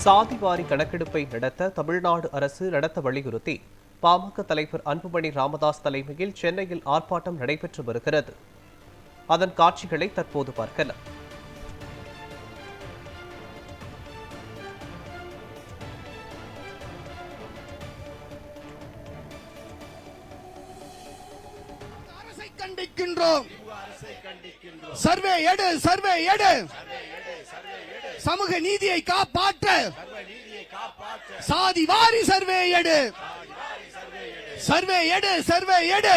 சாதிவாரி கணக்கெடுப்பை நடத்த தமிழ்நாடு அரசு நடத்த வலியுறுத்தி பாமக தலைவர் அன்புமணி ராமதாஸ் தலைமையில் சென்னையில் ஆர்ப்பாட்டம் நடைபெற்று வருகிறது. அதன் காட்சிகளை தற்போது பார்க்கலாம். கண்டிக்கின்றோம். சர்வே எடு, சர்வே எடு. சமூக நீதியை காப்பாற்ற சாதி வாரி சர்வே எடு, சர்வே எடு, சர்வே எடு.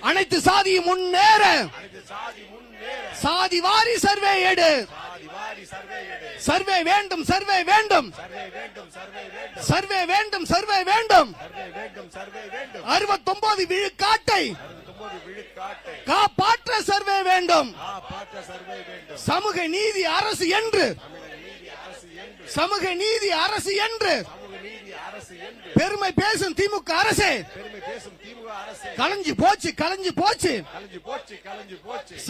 அனைத்து சாதியும் முன்னேற சாதி வாரி சர்வே எடு. சர்வே வேண்டும், சர்வே வேண்டும், சர்வே வேண்டும், சர்வே வேண்டும். 69 விழுக்காட்டை காப்பாற்ற சர்வே வேண்டும். சமூக நீதி அரசு என்று, சமூக நீதி அரசு என்று பெருமை பேசும் திமுக அரசே கலைஞ்சு போச்சு, கலைஞ்சு போச்சு.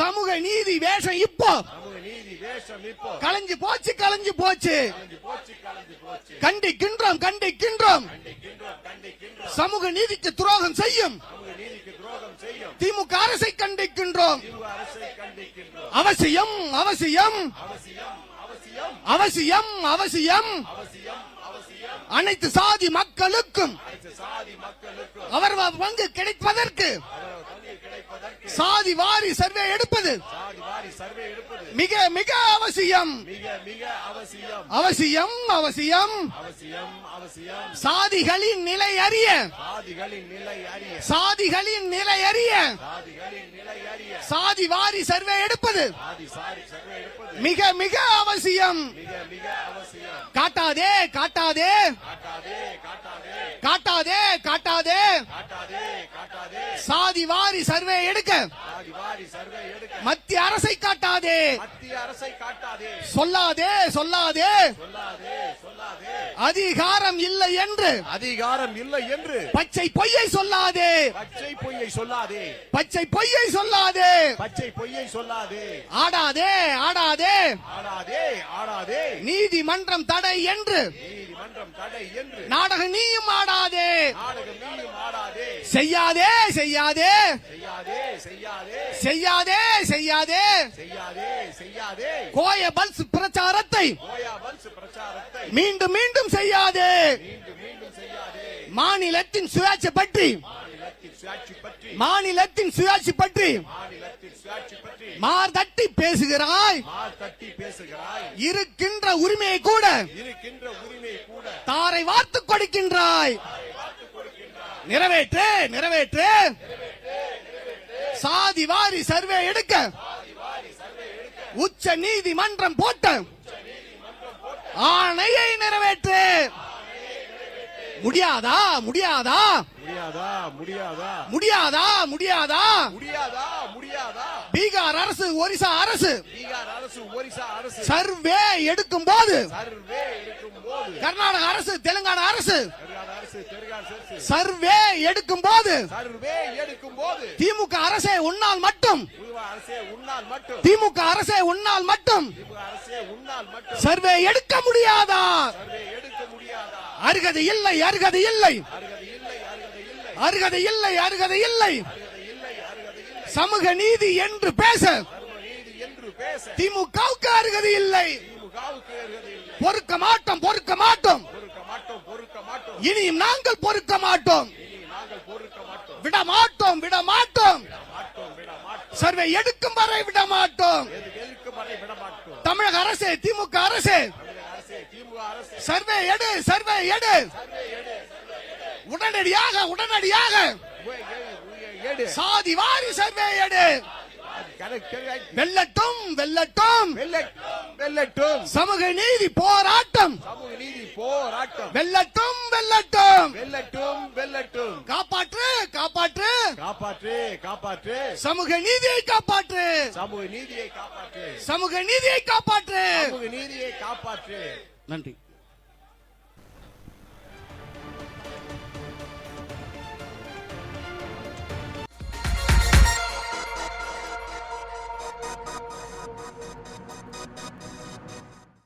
சமூக நீதி வேஷம் இப்போ கலைஞ்சு போச்சு, கலைஞ்சு போச்சு. கண்டிக்கின்றோம், கண்டிக்கின்றோம். சமூக நீதிக்கு துரோகம் செய்யும் திமுக அரசை கண்டிக்கின்றோம். அவசியம், அவசியம், அவசியம், அவசியம். அனைத்து சாதி மக்களுக்கும் அவர் பங்கு கிடைப்பதற்கு சாதி வாரி சர்வே எடுப்பது மிக மிக அவசியம், அவசியம், அவசியம். சாதிகளின் நிலை அறிய, சாதிகளின் நிலை அறிய சாதி வாரி சர்வே எடுப்பது மிக மிக அவசியம். காட்டாதே, காட்டாதே, காட்டாதே, காட்டாதே. சாதி வாரி சர்வே எடுக்க மத்திய அரசை காட்டாதே, சொல்லாதே, சொல்லாதே. அதிகாரம் இல்லை என்று, அதிகாரம் இல்லை என்று பச்சை பொய்யை சொல்லாதே, பச்சை பொய்யை சொல்லாதே, பச்சை பொய்யை சொல்லாதே, பச்சை பொய்யை சொல்லாதே. ஆடாதே, ஆடாதே, ஆடாதே, ஆடாதே. நீதிமன்றம் தடை என்று, நீதிமன்றம் தடை என்று நாடகம் நீயும் ஆடாதே, நாடகம் நீயும் ஆடாதே. செய்யாதே, செய்யாதே, செய்யாதே, செய்யாதே, செய்யாதே, செய்யாதே. செய்யாதே, செய்யாதே. கோய பல்ஸ் பிரச்சாரத்தை கோயா பல்ஸ் பிரச்சாரத்தை மீண்டும் மீண்டும் செய்யாதே. மீண்டும் மீண்டும் செய்யாதே. மாநிலத்தின் சுயாட்சி பற்றி, மாநிலத்தின் சுயாட்சி பற்றி, மாநிலத்தின் சுயாட்சி பற்றி மாநிலத்தின் சுயாட்சி பற்றி மார்தட்டி பேசுகிறாய். மார் தட்டி பேசுகிறாய். இருக்கின்ற உரிமையை கூட, இருக்கின்ற உரிமை கூட தாரை வார்த்து கொடுக்கின்றாய். நிறைவேற்று, நிறைவேற்று. சாதி வாரி சர்வே எடுக்க உச்ச நீதிமன்றம் போட்ட ஆணையை நிறைவேற்று. முடியாதா, முடியாதா, முடியாதா, முடியாதா, முடியாதா, முடியாதா. முடியாதா, முடியாதா. பீகார் அரசு, ஒரிசா அரசு பீகார் அரசு, ஒரிசா அரசு சர்வே எடுக்கும் போது, சர்வே எடுக்கும் போது, கர்நாடக அரசு, தெலுங்கானா அரசு சர்வே எடுக்கும் போது, சர்வே எடுக்கும் போது திமுக அரசே உன்னால் மட்டும், அரசே உன்னால் மட்டும், திமுக அரசே உன்னால் மட்டும் அரசே உன்னால் மட்டும் சர்வே எடுக்க முடியாதா? சர்வே எடுக்க முடியாதா? அருகதை இல்லை, அருகதை இல்லை, அருகதை இல்லை, அருகதை இல்லை, அருகதை இல்லை, அருகதை இல்லை. அருகதை இல்லை, அருகதை இல்லை. சமூக நீதி என்று பேச நீதி என்று பேச திமுகவுக்கு அருகதை இல்லை. திமுகவுக்கு அருகதை இல்லை. பொறுக்க மாட்டோம், பொறுக்க மாட்டோம். பொறுக்க மாட்டோம், பொறுக்க மாட்டோம். இனியும் நாங்கள் பொறுக்க மாட்டோம், இனி நாங்கள் பொறுக்க மாட்டோம், விட மாட்டோம், விட மாட்டோம். மாட்டோம், விட மாட்டோம். சர்வே எடுக்கும் வரை விட மாட்டோம். எதுக்கு வரை விட மாட்டோம். தமிழக அரசே, திமுக அரசே, அரசே, திமுக அரசே, சர்வே எடு, சர்வே எடு. உடனடியாக, உடனடியாக எடு. சாதி வாரி சர்வே எடு. வெல்லட்டும், வெல்லட்டும், வெல்லட்டும். சமூக நீதி போராட்டம், சமூக நீதி போராட்டம் வெல்லட்டும், வெல்லட்டும். வெல்லட்டும், வெல்லட்டும். காப்பாற்று, காப்பாற்று, காப்பாற்று, காப்பாற்று. சமூக நீதியை காப்பாற்று, சமூக நீதியை காப்பாற்று, சமூக நீதியை காப்பாற்று. சமூக நீதியை காப்பாற்று. நன்றி.